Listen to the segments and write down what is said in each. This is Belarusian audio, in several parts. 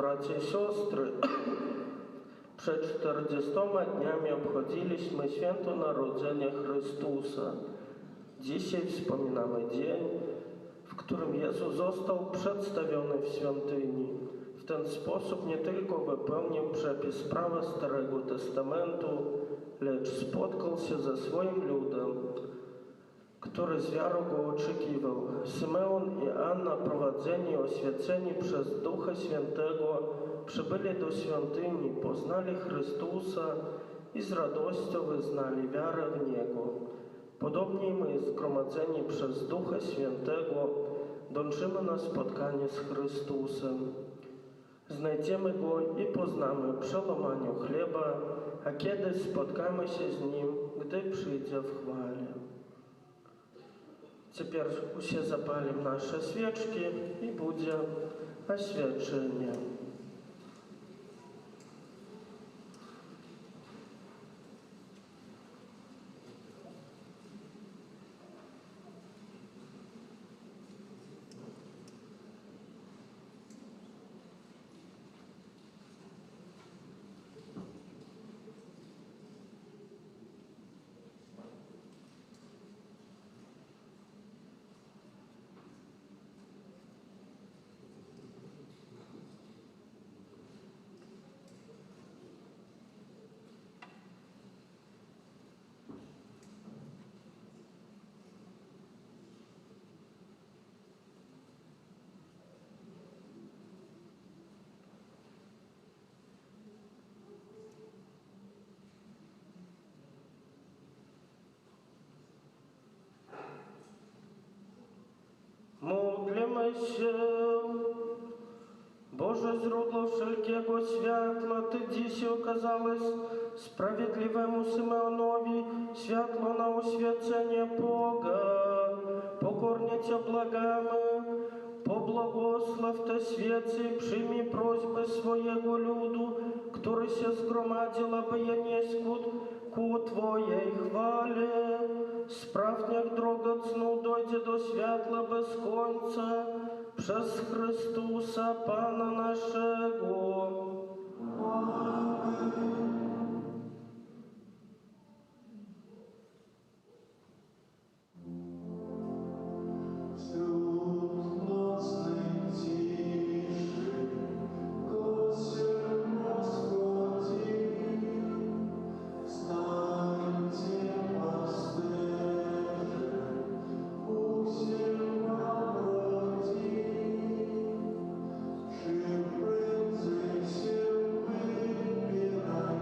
bracia и сестры, przed 40 dniami obchodziliśmy święto Narodzenia Chrystusa. Dzisiaj wspominamy dzień, w którym Jezus został przedstawiony w świątyni. W ten sposób nie tylko wypełnił przepis prawa Starego Testamentu, lecz spotkał się ze swoim ludem, który z wiarą go oczekiwał. Symeon i Anna, prowadzeni i oświeceni przez Ducha Świętego, przybyli do świątyni, poznali Chrystusa i z radością wyznali wiarę w Niego. Podobnie my, zgromadzeni przez Ducha Świętego, dążymy na spotkanie z Chrystusem. Znajdziemy Go i poznamy przełamaniu chleba, a kiedy spotkamy się z Nim, gdy przyjdzie w chwale. Теперь все запалим наши свечки и будет освящение. Módlmy się. Boże źródło wszelkiego światła, Ty dzisiaj okazałeś sprawiedliwemu Symeonowi światło na oświecenie Boga. Pokornie Cię błagamy, pobłogosław te świece i przyjmij prośby swojego ludu, który się zgromadził, aby je nieść ku Twojej chwale. Spraw, niech droga cnu dojdzie do światła bez końca, przez Chrystusa Pana naszego. Amen. Prędzej się wybieraj.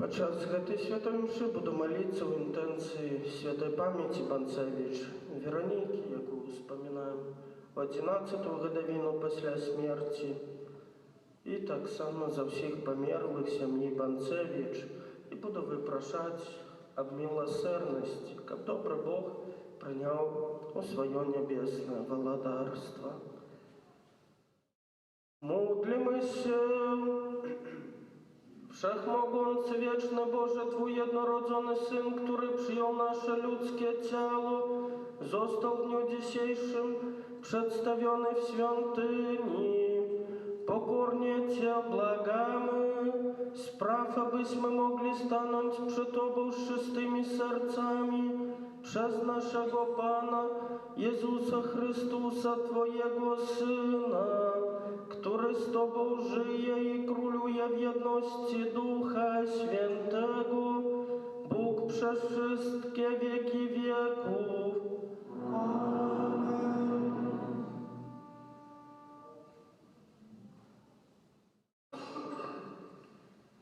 Падчас гэтай святой мшы буду маліцца ў інтэнцыі святой памяці Банцевіч Веронікі, якую успамінаем у 11-ту гадавіну пасля смерці, і таксама за ўсіх памерлых сям'і Банцевіч, і буду выпрашаць аб міласэрнасці, каб добры Бог прыняў у сваё нябеснае валадарства. Módlmy Wszechmogący, wieczny Boże, Twój jednorodzony Syn, który przyjął nasze ludzkie ciało, został w dniu dzisiejszym przedstawiony w świątyni. Pokornie Cię błagamy, spraw, abyśmy mogli stanąć przed Tobą z czystymi sercami przez naszego Pana Jezusa Chrystusa, Twojego Syna, który z Tobą żyje i króluje w jedności Ducha Świętego, Bóg przez wszystkie wieki wieków. Amen.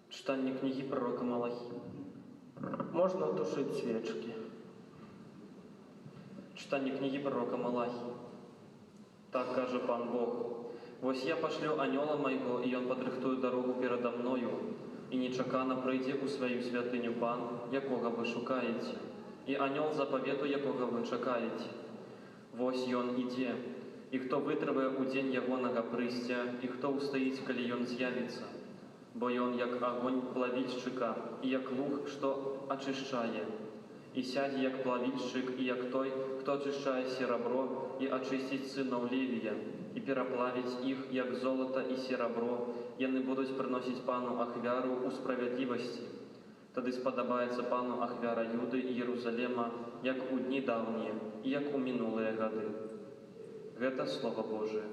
Czytanie kniги proroka Малахи. Można tuszyć świeczki. Czytanie kniги proroka Малахи. Так каже Пан Бог. Вось я пашлю анёла майго, і ён падрыхтуе дарогу перада мною, і нечакана прыйдзе ў сваю святыню Пан, якога вы шукаеце, і анёл запавету, якога вы чакаеце. Вось ён ідзе, і хто вытрывае ў дзень ягонага прыйсця, і хто ўстаіць, калі ён з'явіцца, бо ён як агонь плавільшчыка, і як луг, што ачышчае, і сядзе як плавільшчык, і як той, хто ачышчае серабро, і ачысціць сынаў Левія, і пераплавіць іх, як золата і серабро, яны будуць прыносіць Пану ахвяру ў справядлівасці. Тады спадабаецца Пану ахвяра Юды і Єрусалема, як у дні даўнія, і як у мінулыя гады. Гэта Слова Божие.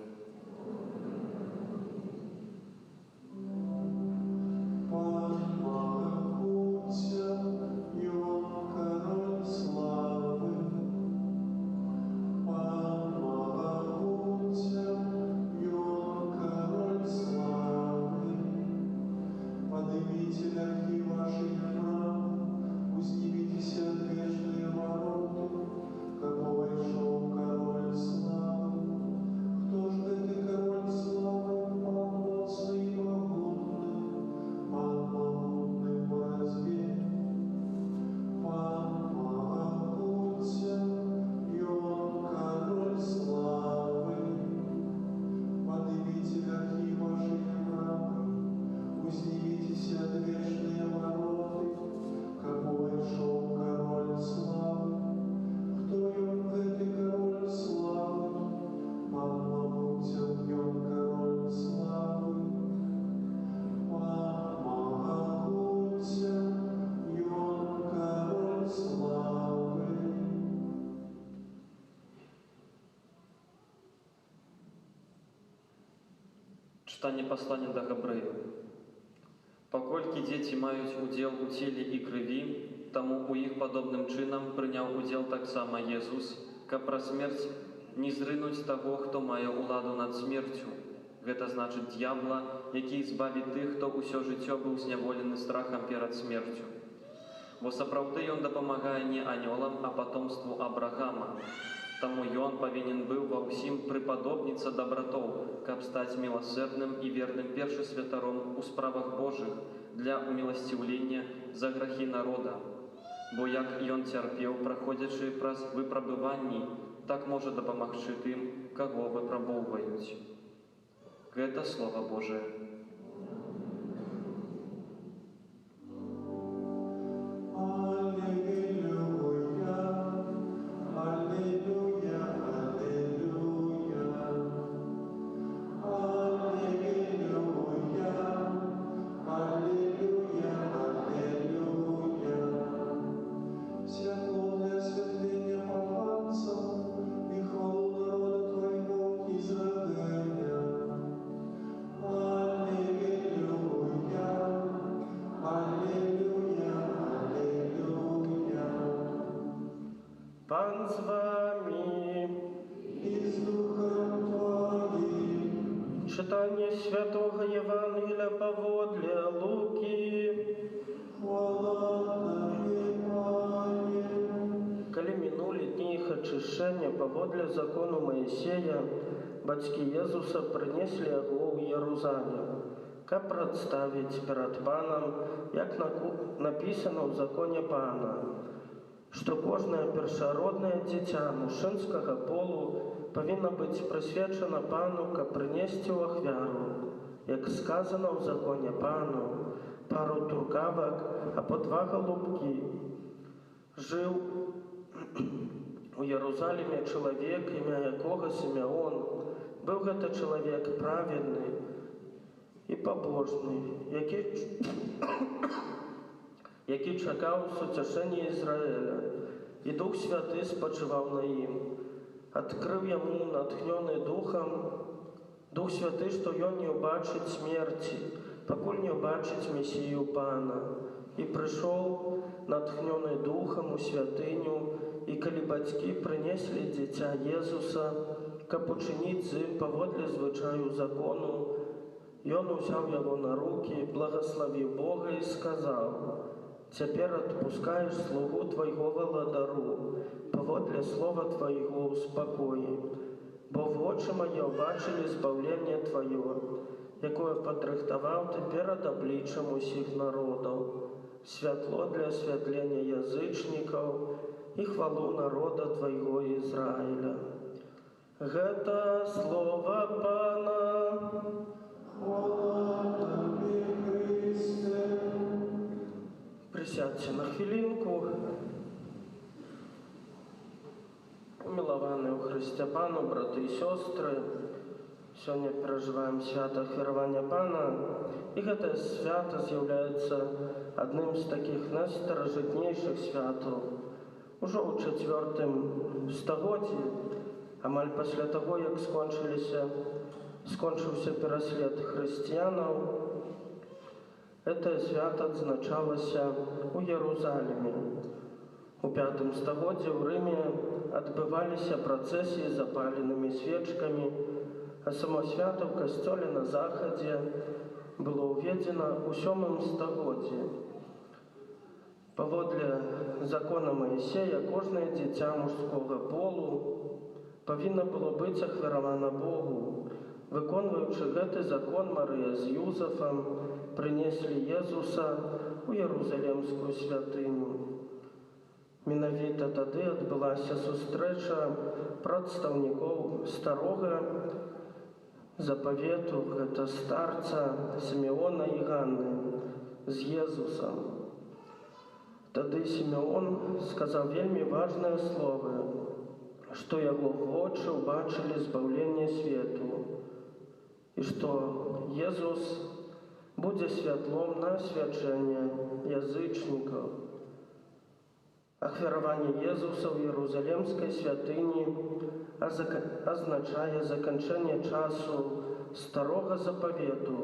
Czytanie послання да Габрэяў. Паколькі дзеці маюць удзел у целе і крыві, таму у іх падобным чынам прыняў удзел таксама Езус, каб пра смерць не зрынуць таго, хто мае ўладу над смерцю. Гэта значыць д'ябла, які збавіць тых, хто ўсё жыццё быў зняволены страхам перад смерцю. Бо сапраўды ён дапамагае не анёлам, а патомству Абрагама. Таму ён павінен быў ва ўсім прыпадобніцца дабратоў, каб стаць міласэрным і верным першасвятаром у справах Божых для уміласціўлення за грахі народа. Бо як ён цярпеў, праходзячы праз выпрабыванні, так можа дапамагчы тым, каго выпрабоўваюць. Гэта Слова Божие. Pan z wami i z duchem Twoim. Czytanie Świętego Ewangelia powodle Luki. Калі мінулі дні іх ачышчэння паводле закону Маісея, бацькі Езуса прынеслі яго ў Єрусалім, каб прадставіць перад панам, як напісана ў законе пана, што кожнае першароднае дзіця мужчынскага полу павінна быць прысвечана пану, каб прынесці ў ахвяру, як сказана ў законе пану, пару туркавак або 2 галубкі. Жыў у Єрусаліме чалавек, імя якога Сімеон. Быў гэта чалавек праведны і пабожны, які чакаў суцяшэння Ізраіля, і Дух Святы спачываў на ім. Адкрыў яму натхнёны Духам Дух Святы, што ён не ўбачыць смерці, пакуль не ўбачыць Месію Пана. І прыйшоў натхнёны Духам у святыню, і калі бацькі прынеслі дзіця Езуса, каб учыніць з ім паводле звычаю закону, ён узяў яго на рукі, благаславіў Бога і сказаў: «Цяпер адпускаеш слугу твайго валадару, паводле слова твайго ў спакоі, бо вочы мае ўбачылі збаўленне тваё, якое падрыхтаваў ты перад абліччам усіх народаў, святло для асвятлення язычнікаў і хвалу народа твайго Ізраіля». Гэта слова Пана. Присядьте на хвилинку. Умилованные у Христе Пану, браты и сестры, сегодня переживаем свято ахвяравання Пана, и это свято з'являецца одним з таких найстаражытнейшых святаў. Ужо ў 4 стагоддзі, амаль пасля таго, як скончыўся пераслед хрысціянаў, это свято адзначалася ў Єрусаліме. У 5 стагоддзі ў Рыме адбываліся працэсіі з запаленымі свечкамі, а само свято ў касцёле на захадзе было ўведзена ў 7 стагоддзі. Паводле закона Маісея, кожнае дзіця мужскога полу павінна было быць ахвяравана Богу. Выконваючы гэты закон, Марыя з Юзафам прынеслі Езуса ў Єрусалімскую святыню. Менавіта тады адбылася сустрэча прадстаўнікоў старога запавету, гэта старца Сімеона і Ганны, з Езусам. Тады Сімеон сказаў вельмі важныя словы, што яго вочы ўбачылі збаўленне свету, і што Езус будзе святлом на асвячэнне язычнікаў. Ахвяраванне Езуса ў Єрусалімскай святыні азначае заканчэнне часу старога запавету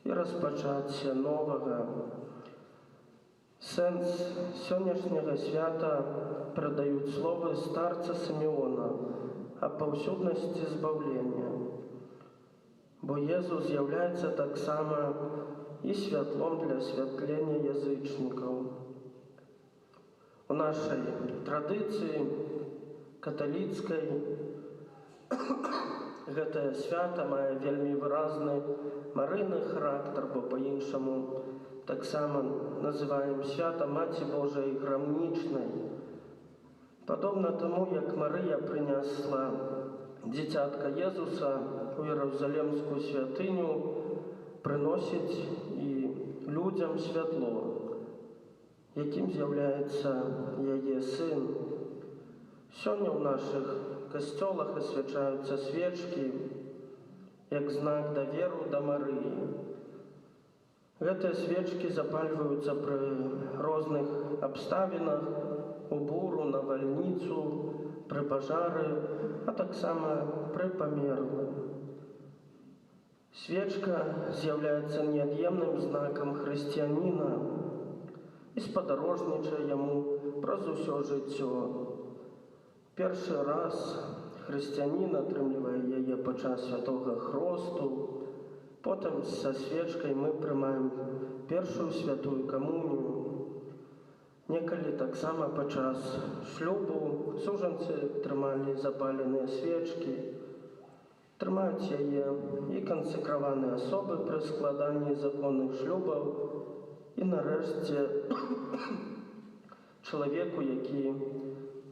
і распачацце новага. Сэнс сённяшняга свята перадаюць словы старца Сімеона аб паўсюднасці збаўлення. Бо Езус з'яўляецца таксама і святлом для асвятлення язычнікаў. У нашай традыцыі каталіцкай гэтае свята мае вельмі выразны марыйны характар, бо па-іншаму таксама называем свята Маці Божай грамнічнай. Падобна таму, як Марыя прынесла дзіцятка Езуса у Єрусалімскую святыню, прыносіць і людзям святло, якім з'яўляецца яе сын. Сёння ў нашых касцёлах асвячаюцца свечкі як знак даверу да Марыі. Гэтыя свечкі запальваюцца пры розных абставінах, у буру, навальніцу, пры пажары, а таксама пры памерлым. Свечка з'яўляецца неад'емным знакам хрысціяніна і спадарожнічае яму праз усё жыццё. Першы раз хрысціянін атрымлівае яе падчас святога хросту, Потым са свечкай мы прымаем першую святую камунію. Некалі таксама падчас шлюбу сужанцы трымалі запаленыя свечкі, трымаюць яе і кансекраваныя асобы пры складанні законных шлюбаў, і нарэшце чалавеку, які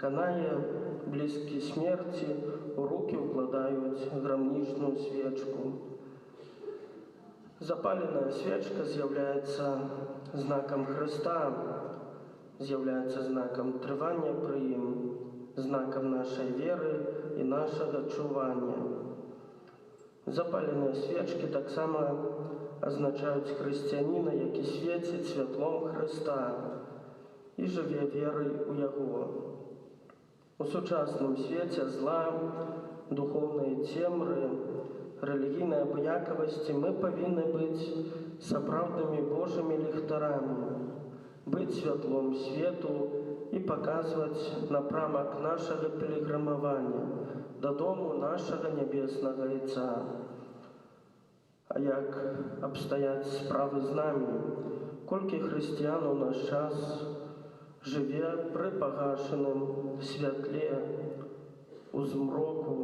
канае блізкі смерці, у рукі ўкладаюць грамнічную свечку. Запаленая свечка з'яўляецца знакам Хрыста, з'яўляецца знакам трывання пры ім, знакам нашай веры і нашага чування. Запаленыя свечкі таксама азначаюць хрысціяніна, які свеціць святлом Хрыста і жыве верай у Яго. У сучасным свеце зла, духоўнай цемры, рэлігійнай абыякавасці мы павінны быць сапраўднымі Божымі ліхтарамі, быць святлом свету і паказваць напрамак нашага пілігрымавання дадому нашага нябеснага Айца. А як абстаяць справы з намі? Колькі хрысціян у наш час жыве пры пагашаным святле, у змроку?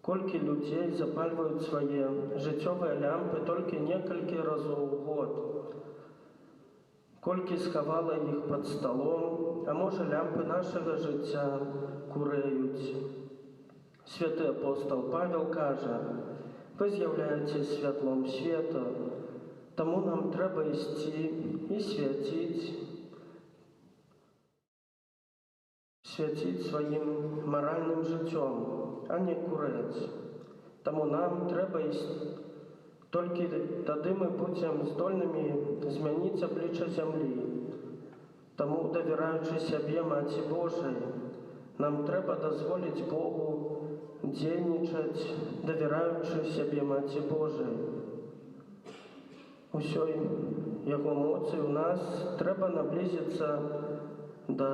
Колькі людзей запальваюць свае жыццёвыя лямпы толькі некалькі разоў у год? Колькі схавала іх пад сталом, а можа лямпы нашага жыцця курэюць? Святы апостол Павел кажа: «Вы з'яўляеце святлом света, таму нам трэба ісці і свяціць сваім маральным жыццём, а не курэць. Таму нам трэба ісці. Толькі тады мы будзем здольнымі змяніць аблічча зямлі. Таму, давяраючы сябе Маці Божай, нам трэба дазволіць Богу дзейнічаць, давяраючы сябе Маці Божай. Усёй Яго моцы ў нас трэба наблізіцца да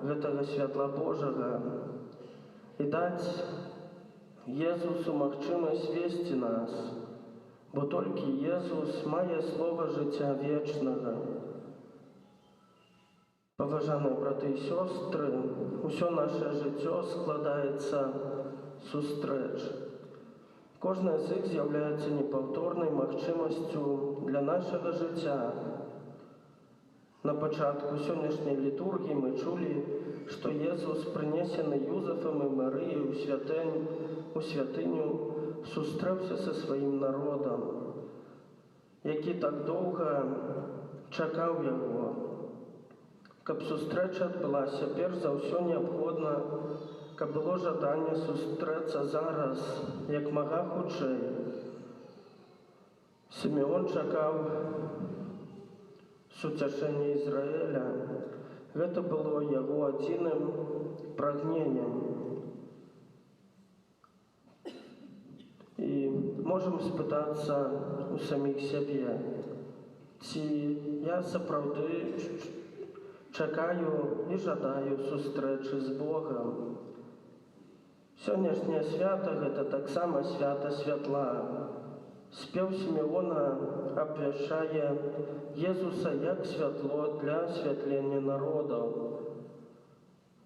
гэтага святла Божага і даць Езусу магчымасць весці нас, бо толькі Езус мае слова жыцця вечнага. Паважаныя браты і сёстры, усё наше жыццё складаецца з сустрэч. Кожная з іх з'яўляецца непаўторнай магчымасцю для нашага жыцця. На пачатку сённяшняй літургіі мы чулі, што Езус, прынесены Юзафам і Марыяй у святыню, сустрэўся са сваім народам, які так доўга чакаў яго. Каб сустрэча адбылася, перш за ўсё неабходна, каб было жаданне сустрэцца зараз, як мага хутчэй. Сімеон чакаў суцяшэння Ізраіля. Гэта было яго адзіным прагненнем. І можам спытацца у саміх сябе, ці я сапраўды чакаю і жадаю сустрэчы з Богам. Сённяшняе свята – гэта таксама свята святла. Спеў Сімеона абвяшчае Езуса як святло для асвятлення народаў,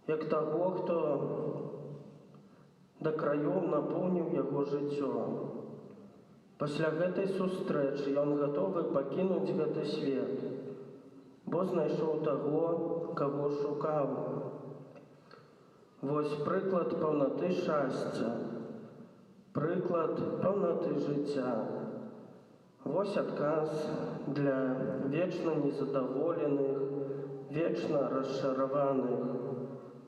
як таго, хто да краёў напоўніў яго жыццё. Пасля гэтай сустрэчы ён гатовы пакінуць гэты свет, бо знайшоў таго, каго шукаў. Вось прыклад паўнаты шчасця, прыклад паўнаты жыцця. Вось адказ для вечна незадаволеных, вечна расчараваных,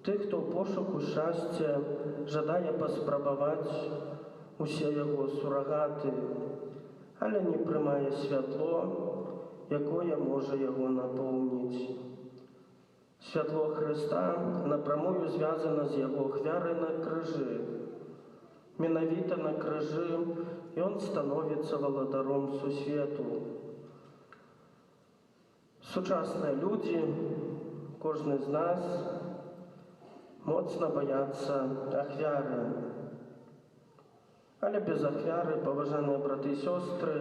тых, хто ў пошуку шчасця жадае паспрабаваць усе яго сурагаты, але не прымае святло, якое можа яго напоўніць. Святло Хрыста напрамую звязана з яго ахвярай на крыжы. Менавіта на крыжы ён становіцца валадаром сусвету. Сучасныя людзі, кожны з нас, моцна баяцца ахвяры. Але без ахвяры, паважаныя браты і сёстры,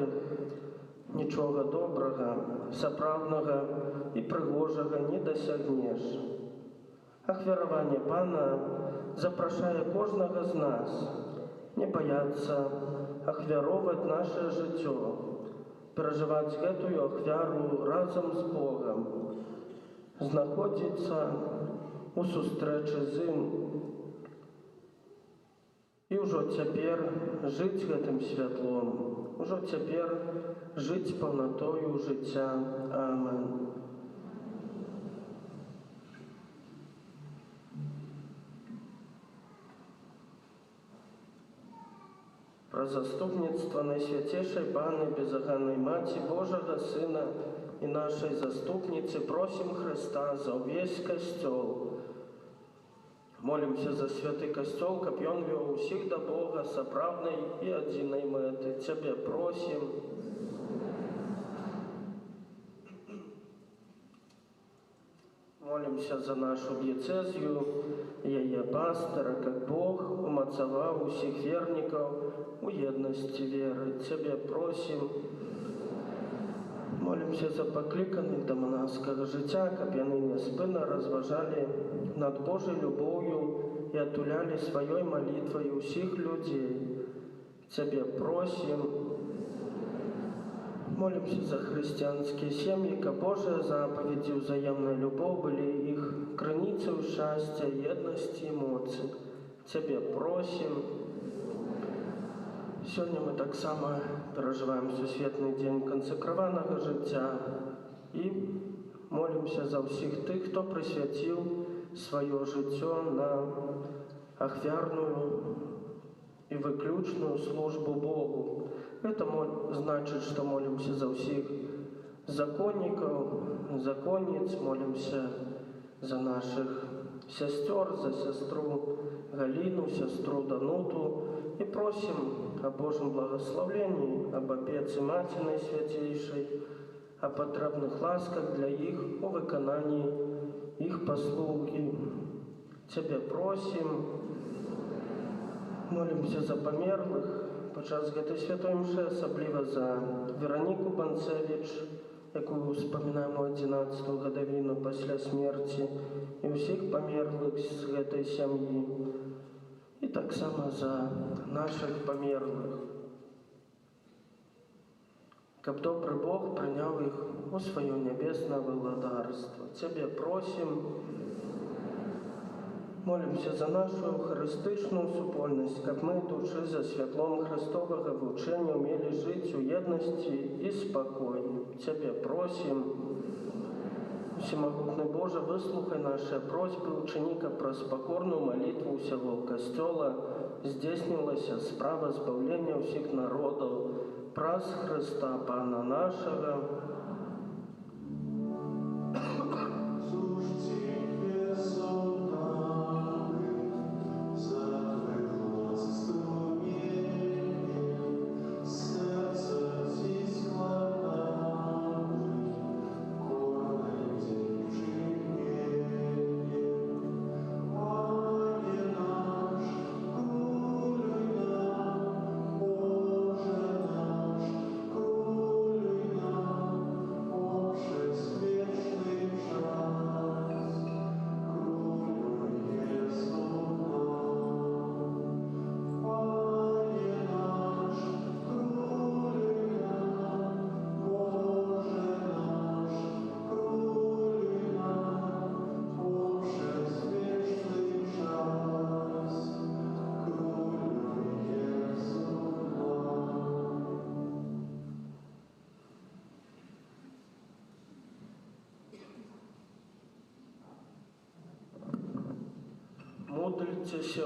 нічога добрага, сапраўднага і прыгожага не дасягнеш. Ахвяраванне Пана запрашае кожнага з нас не баяцца ахвяроваць наше жыццё, перажываць гэтую ахвяру разам з Богам, знаходзіцца у сустрэчы з ім і ўжо цяпер жыць гэтым святлом, ужо цяпер жыць паўнатою жыцця. Амен. Пра заступніцтва Найсвяцейшай Паны, безаганнай Маці Божага Сына і нашай заступніцы просім Хрыста за ўвесь касцёл. Молімся за святы касцёл, каб ён вёў усіх да Бога сапраўднай і адзінай мэты. Цябе просім. Молимся за нашу диецезию, яе пастора, как Бог умацаваў усіх вернікаў у еднасці веры. Цябе просім. Молимся за пакліканых да манаскага жыцця, каб яны няспынна разважалі над Божай любоўю і атулялі сваёй малітвай усіх людзей. Цябе просім. Молимся за хрысціянскія сем'і, каб Божыя запаведзі ўзаемнай любоў былі іх крыніцаю шчасця, еднасці і моцы. Цябе просім. Сёння мы таксама перажываем сусветны дзень кансакраванага жыцця і молімся за ўсіх тых, хто прысвяціў сваё жыццё на ахвярную і выключную службу Богу. Это значит, что молимся за всех законников, законниц, молимся за наших сестер, за сестру Галину, сестру Дануту и просим о Божьем благословении, об опеце Маті Найсвятейшей, о потребных ласках для их, о выконании их послуги. Тебя просим. Молимся за померлых падчас гэтай святой мшы, асабліва за Вераніку Банцевіч, якую успамінаем у 11-ту гадавіну пасля смерці, і ўсіх памерлых з гэтай сям'і, і таксама за нашых памерлых. Каб добры Бог прыняў іх у сваё нябеснае валадарства. Цябе просім. Молимся за нашу эўхарыстычную супольнасць, каб мы, ідучы за святлом Христовага вучэння, умелі жыць у еднасці і спакоі. Цябе просім. Всемагутны Боже, выслухай наши просьбы, учыні, каб праз пакорную малітву ўсяго касцёла здзейснілася справа збаўлення ўсіх народаў праз Хрыста Пана нашага. Módlcie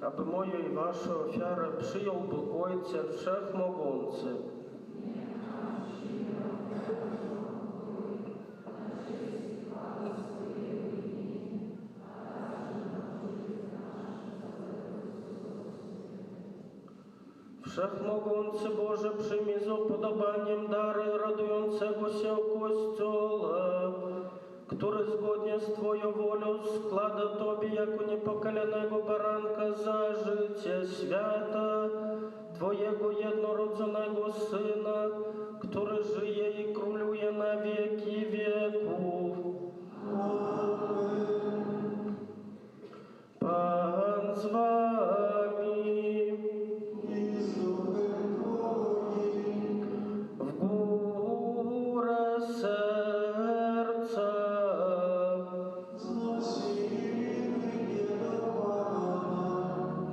aby moja i wasza ofiara przyjął Bóg Ojciec Wszechmogący. Wszechmogący Boże, przyjmij z upodobaniem dary radującego się Kościoła, który zgodnie z Twoją wolą składa Tobie jako niepokalanego baranka za życie świata Twojego jednorodzonego Syna, który żyje i króluje na wieki wieków. Pan z wami. W górę serca.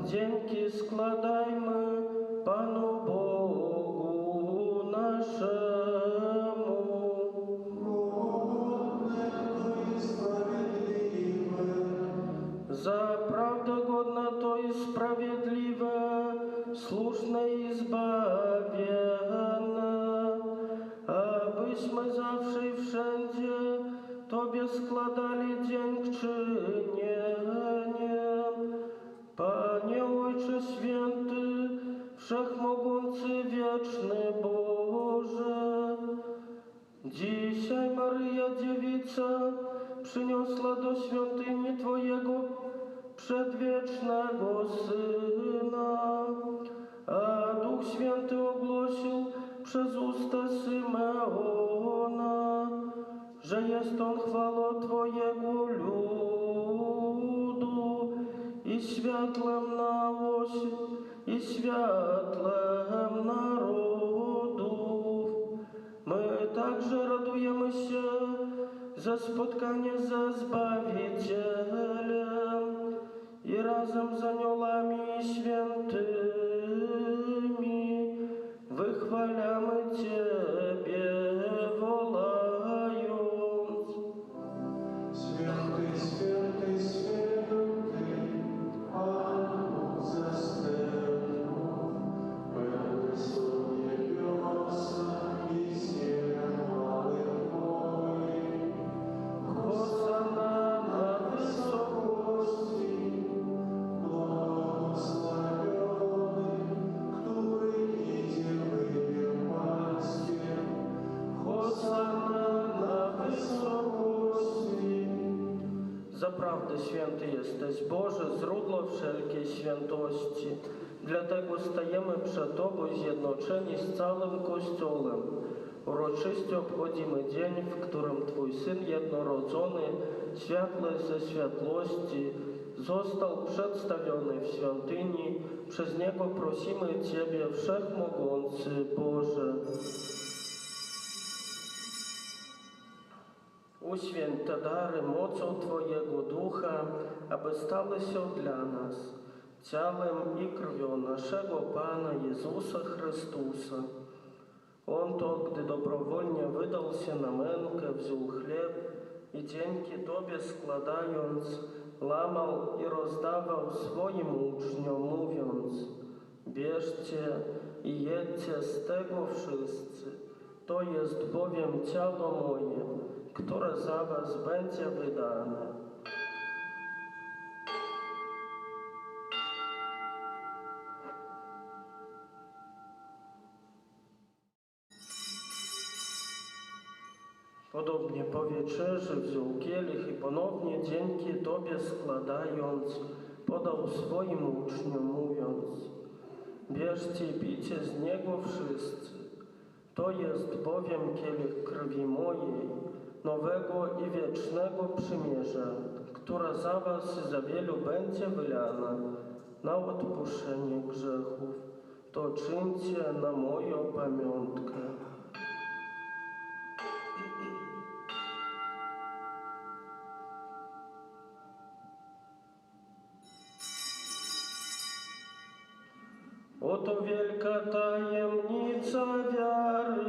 Dzięki składajmy Panu Bogu naszemu. Za prawdę godne to i sprawiedliwe, słuszne i zbawienne, abyśmy zawsze i wszędzie Tobie składali dziękczynienie. Panie Ojcze Święty, Wszechmogący, Wieczny Boże, dzisiaj Maryja Dziewica przyniosła do świątyni Twojego przedwiecznego Syna, a Duch Święty ogłosił przez usta Symeona, że jest on chwałą Twojego ludu i światłem na osi, i światłem narodów. My także radujemy się ze spotkania ze Zbawicielem i razem z aniołami i świętymi wychwalamy Ciebie, wołając: Święty, święty, święty, Pan zastępów, pełny są niebiosa i ziemia chwały Twojej. Hosanna na wysokości, błogosławiony, który idzie w imię Pańskie. Hosanna na wysokości. Zaprawdę święty jesteś, Boże, źródło wszelkiej świętości. Dlatego stajemy przed Tobą zjednoczeni z całym Kościołem. Uroczyście obchodzimy dzień, w którym Twój Syn jednorodzony, światły ze światłości, został przedstawiony w świątyni. Przez Niego prosimy Ciebie, Wszechmogący Boże. Uświęć te dary mocą Twojego Ducha, aby stały się dla nas ciałem i krwią naszego Pana Jezusa Chrystusa. On to, gdy dobrowolnie wydał się na mękę, wziął chleb i dzięki Tobie składając, łamał i rozdawał swoim uczniom, mówiąc: bierzcie i jedźcie z tego wszyscy. To jest bowiem ciało moje, które za was będzie wydane. Podobnie po wieczerzy wziął kielich i ponownie dzięki Tobie składając, podał swoim uczniom, mówiąc: bierzcie i pijcie z niego wszyscy. To jest bowiem kielich krwi mojej, nowego i wiecznego przymierza, która za was i za wielu będzie wylana na odpuszczenie grzechów. To czyńcie na moją pamiątkę. Oto wielka tajemnica wiary.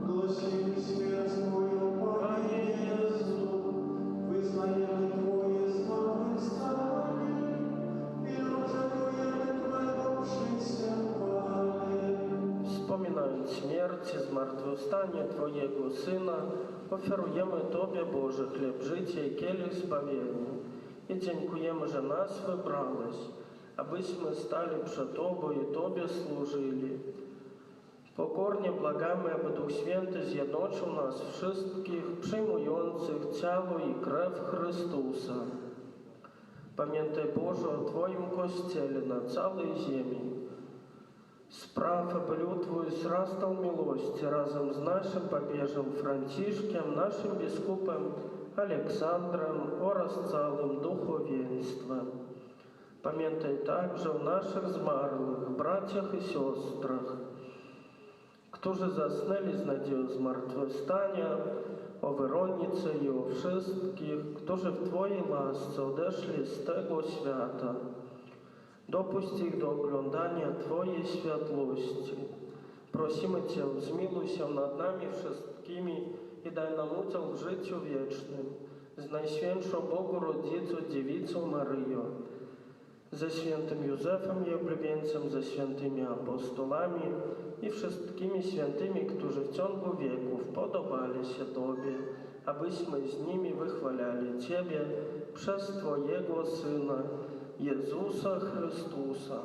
Głosimy śmierć Twoją, Panie Jezu, wyznajemy Twoje zmartwychwstanie i oczekujemy Twego przyjścia, Panie. Wspominając śmierć i zmartwychwstanie Twojego Syna, ofiarujemy Tobie, Boże, chleb życia i kielich zbawienia. I dziękujemy, że nas wybrałeś, abyśmy stali przed Tobą i Tobie służyli. Pokornie błagamy, aby Duch Święty zjednoczył nas wszystkich przyjmujących ciało i krew Chrystusa. Pamiętaj, Boże, o Twoim Kościele na całej ziemi, Справ оболю Твою срастал милости разом с нашим побежем Францишком, нашим бискупом Александром, орасцалым духовенством. Пам'ятай также о наших змарлых братьях и сестрах, кто же zasnęli z nadzieją zmartwychwstania, o Weronice i o wszystkich, którzy w Twojej łasce odeszli z tego świata. Dopuść ich do oglądania Twojej światłości. Prosimy Cię, zmiłuj się nad nami wszystkimi i daj nam udział w życiu wiecznym z Najświętszą Bogu Rodzicą Dziewicą Maryją, ze świętym Józefem i oblubieńcem, ze świętymi apostolami i wszystkimi świętymi, którzy w ciągu wieków podobali się Tobie, abyśmy z nimi wychwalali Ciebie przez Twojego Syna, Jezusa Chrystusa.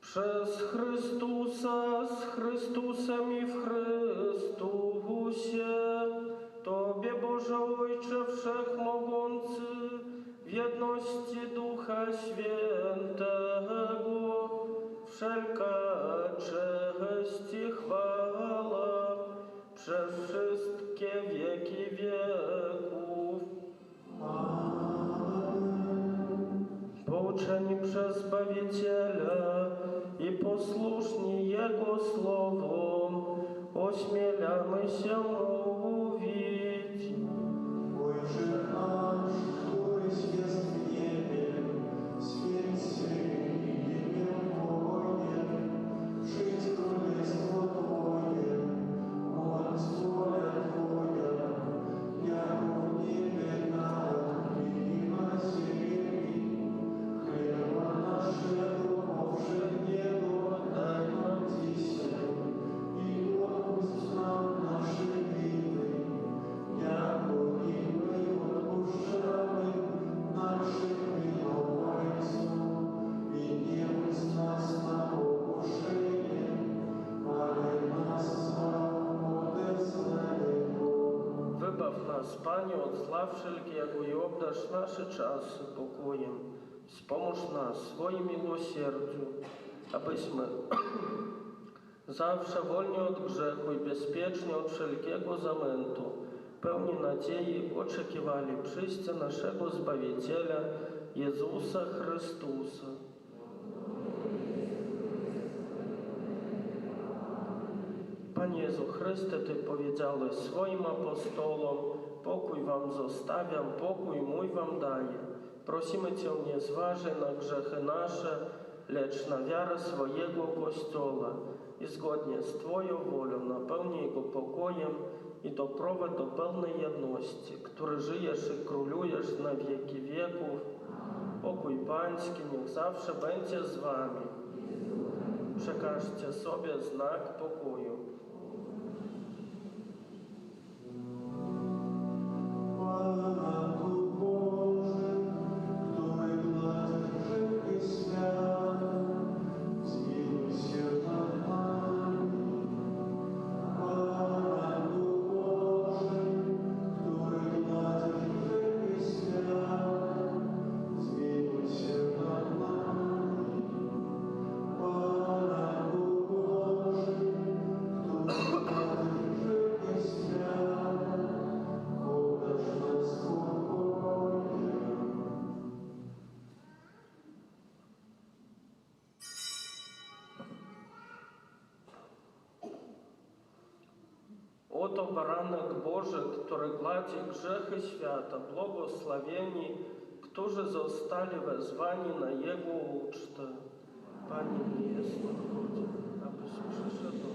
Przez Chrystusa, z Chrystusem i w Chrystusie, Tobie, Boże Ojcze Wszechmogący, w jedności Ducha Świętego, wszelka cześć i chwała przez wszystkie wieki wieków. Pouczeni przez Zbawiciela i posłuszni Jego słowom, ośmielamy się mówić. Ojcze nasz, któryś jest w niebie, święć się imię Twoje, przyjdź królestwo Twoje, bądź wola Twoja, jako w niebie tak i na ziemi. Chleba naszego powszedniego daj nam dzisiaj i odpuść nam nasze winy, jako i my odpuszczamy naszym winowajcom. I nie wódź nas na pokuszenie, ale nas zbaw ode złego. Wybaw nas, Panie, od zła wszelkiego i obdarz nasze czasy pokojem. Wspomóż nas w swoim miłosierdziu, abyśmy zawsze wolni od grzechu i bezpieczni od wszelkiego zamętu, pełni nadziei oczekiwali przyjścia naszego Zbawiciela, Jezusa Chrystusa. Panie Jezu Chryste, Ty powiedziałeś swoim apostolom, pokój wam zostawiam, pokój mój wam daję. Prosimy Cię, nie zważaj na grzechy nasze, lecz na wiarę swojego Kościoła i zgodnie z Twoją wolą napełnij go pokojem i doprowadź do pełnej jedności, który żyjesz i królujesz na wieki wieków. Pokój Pański niech zawsze będzie z Wami. Przekażcie sobie znak pokoju. Pana Duch Boży, który gladzi grzechy świata, zmiłuj się nad nami. Pana Duch Boży, który gladzi grzechy świata, zmiłuj się nad nami. Pana Duch Boży, który gladzi grzechy świata, podasz nas spokojem. Oto baranek Boży, który gładzi grzechy świata, błogosławieni, którzy zostali wezwani na Jego ucztę. Panie, nie jestem godzien, abyś przyszedł.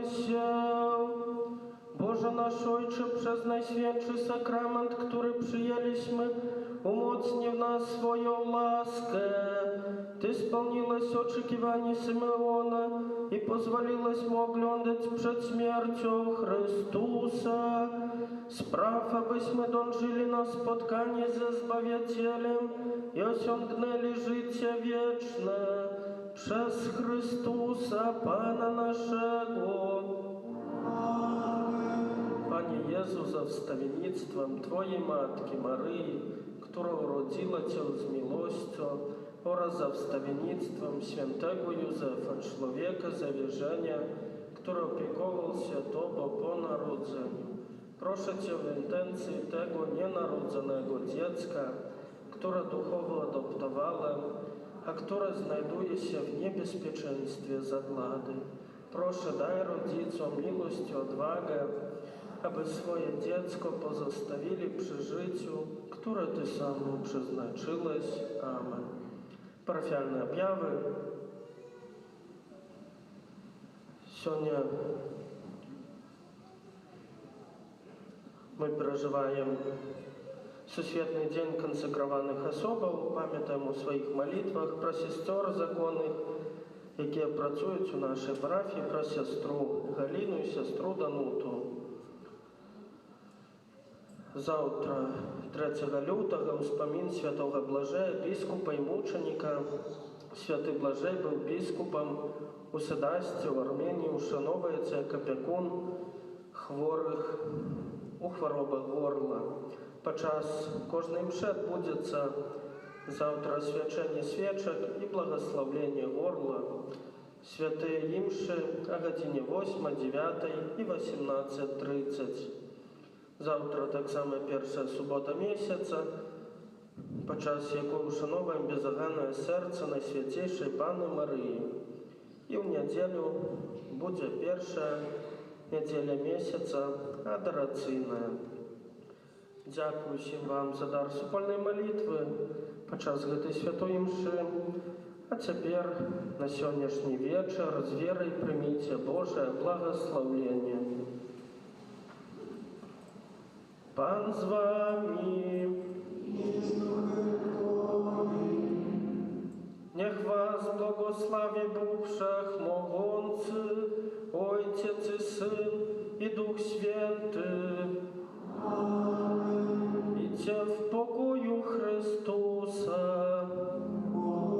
Молимся. Boże nasz Ojcze, przez Najświętszy Sakrament, który przyjęliśmy, umocni w nas swoją laskę. Ty spełniłeś oczekiwanie Symeona i pozwoliłeś mu oglądać przed śmiercią Chrystusa. Spraw, abyśmy dążyli na spotkanie ze Zbawicielem i osiągnęli życie wieczne przez Chrystusa, Pana naszego. Panie Jezu, za wstawiennictwem Twojej Matki Maryi, która urodziła Cię z miłością, oraz za wstawiennictwem świętego Józefa, człowieka zawierzenia, który opiekował się Tobą po narodzeniu. Proszę Cię w intencji tego nienarodzonego dziecka, które duchowo adoptowałem, a które znajduje się w niebezpieczeństwie zagłady. Proszę, daj rodzicom miłość i odwagę, aby swoje dziecko pozostawili przy życiu, które Ty sam mu przeznaczyłeś. Amen. Parafialne objawy. Сегодня мы переживаем Всесветный день консекрованных особаў, памятаем у своих молитвах про сестер законных, які працюють у нашій парафії, про сестру Галину і сестру Дануту. Завтра, 3 лютого, успомін святого Блажея, біскупа і мученика. Святий Блажей був біскупом у Седасті, в Арменії, ушановується як опікун хворих у хворобах горла. Подчас кожної мши відбудеться завтра освячення свічок і благословлення горла. Святые імши о годині 8, 9 і 18:30. Завтра так само перша субота місяця, подчас якої ушановуємо бездоганне серце Найсвятейшої Пани Марії. І в неділю буде перша неділя місяця адораційна. Дякую всім вам за дар супольної молитви подчас гэтай святой імши. А цяпер на сённяшні вечар з верай прыміце Божае благословение. Пан з вами. Niech was błogosławi Bóg Wszechmogący, Ojciec i Syn i Duch Święty. Amen. Idźcie w pokoju Chrystusa. Amen.